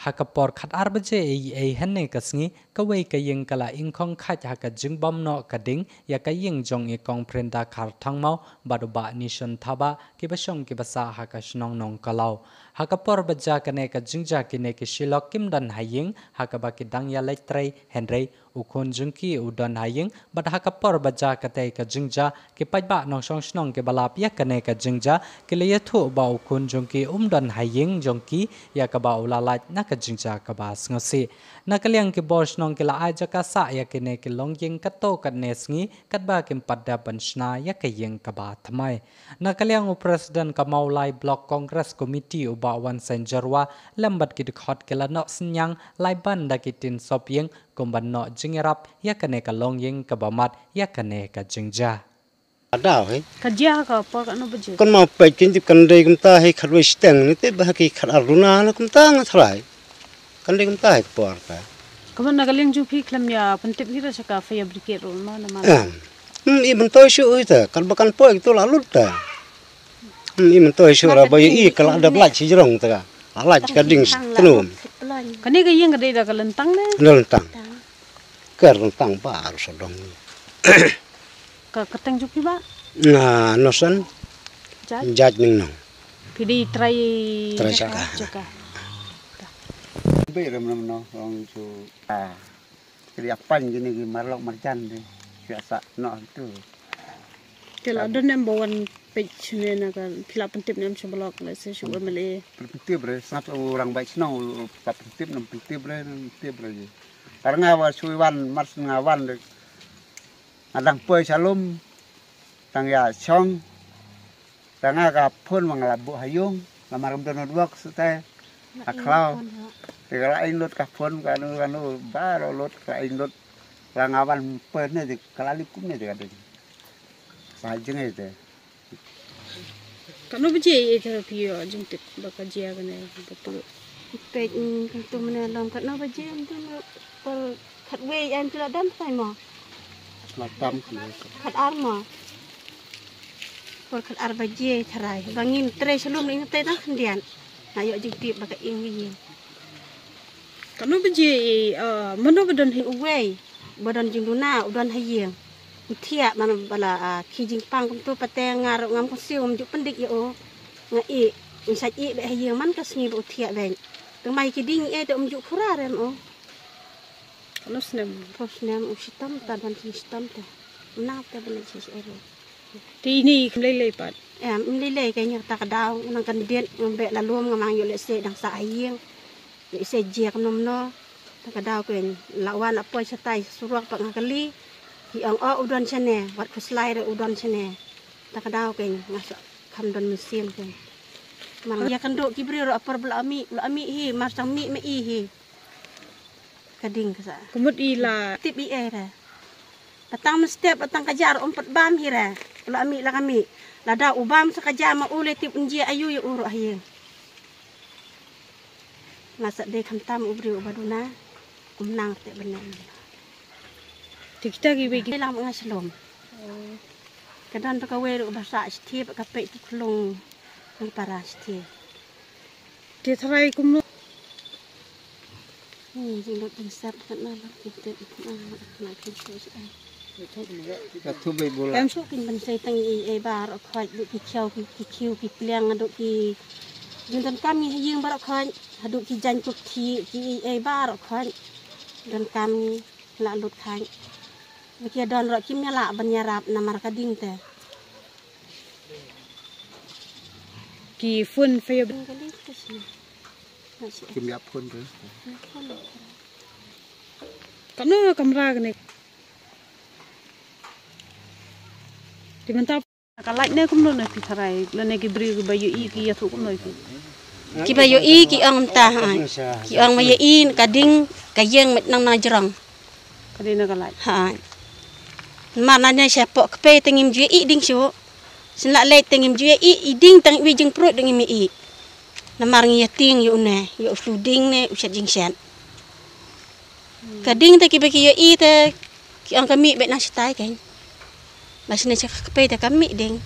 Hakapor khat arbaje ei hanne kasngi kawai kayeng kala ingkong khat haka jingbom no kading ya kayeng jong e kong prenda khar thangmau baduba nation thaba kibasong kibasa haka shnong nong kalau hakapor baja kane ka jingja kine ki shilok kimdan hayeng hakaba ki dangya letrei henrei ukhon jungki udon hayeng bad hakapor baja kate ka jingja ki pajba nong song shnong ke balap ya kane ka jingja ki le thu ba ukhon jungki umdon hayeng jongki ya kaba ulalaj na ka jingja kaba sngosi nakaliang ki bos nong ki la aja ka sa ya kine ki longyeng kato ka nesngi katba kim padda banshna ya kayeng kaba thamai nakaliang president ka maulai block congress committee uba wan senjarwa lambat ki khot ke la no snyang lai ban da ki tin sopyeng komban no jingerap ya kane ka longyeng kaba mat ya kane ka jingja ada hai kerja ka apa kan baju kon mau pekin di kandai kumta hai kharwe steng ni te bah ki khar aruna na kumta ng thlai kandai kumta hai por ka kaman nagaling ju phi klam ya pentip hira saka fabric ro ma na ma i ben toy shu ita kan bakan po itu lalu ta i ben toy shu ra bai i kala da blach chi jrong ta lach ka ding tenum kani ga yeng ga da kalentang ne lentang ker lentang ba so dong ka katang ju phi ba na nosan jaj ning nong pidi try jaka be ram nam no ong chu kri apan gini gi marlok marjan de biasa no itu kala don number 1 page ne na kan phila pentip nem seblok le se shu mele pentip bre snap orang baik snow pentip nam pentip bre karena wa suiwan mars ngawan de adang poi salum tang ya chong tanga ka phun mang labu hayung lamaram don dok sute aklau tegala ain lot ka phun kanu baro lot ka ain lot langawan pen ne kalali kum ne de sajeng ite kanu bje e therapy yo jungtip baka jia gane betul pe tu mena lam kanu bje tu per khat we an tu dan sai mo latam khat ar mo per khat ar bje tharai bangin tre selum ni te ta khndian na yo jungtip baka ing wi kanu bje mano badon hi we badon jingduna udon hayeng uthia man bala ki jingpang kum tu pateng ngar ngam ko sium ju pendik yo nga i insaj i be hayeng man ka sngi uthia ben tumai ki ding e to umju khura ren o posnem usitam ta dan sistem ta na ta bele sis ero ti ni lele pat lele ka nya ta daw nang kan den ngbe la lom ngamang yo le se dang sa hayeng le se jek nom no ta daw ken lawan apa satai suruak pa ngakali hi ang udon chane wat khuslai re udon chane ta daw ken ngas kham don mesin ken man ya kan do ki bre ro apar bla ami hi mas sang mi me i hi kading ka sa kumut ila tip i era patang step patang kajar umpat bam hi ra bla ami la kami la da ubam sa kajar ma ule tip unji ayu yu uru ahi masa de kham tam ubri ubaduna kumnang te benan tikta gi be gi lam ngaslom kadan pa ka we ru basa sthi pa ka pe tuklong ni para sthi ti tharai kum ni jing lot insap kan na kita na kin so sai ka thu be bola em so kin ban sai tang e bar khoi du ki khiau ki khiu ki pleng du ki jin tan kam ni yeng bar khoi hadu ki jan ku thi ki e bar khoi dan kam la lut khai Bekia don ro kim la banyarap namar kading te ki fun fe kim ya phun re kanu kamra gane di mantap kalai ne kum no na pi tharai le ne ki bri ki bayu i ki ya thu kum no ki bayu i ki ang ta ki ang ma ye i kading kayeng met nang na jrong kadina kalai ha mana nya siapa kepe tengim jue i ding shu senla le tengim jue i ding tang wi jing prut ding mi i namar ngi ting yu ne yu su ding ne usat jing sen kading te ki be ki i te ki ang kami be na stai kan masne kepe te kami ding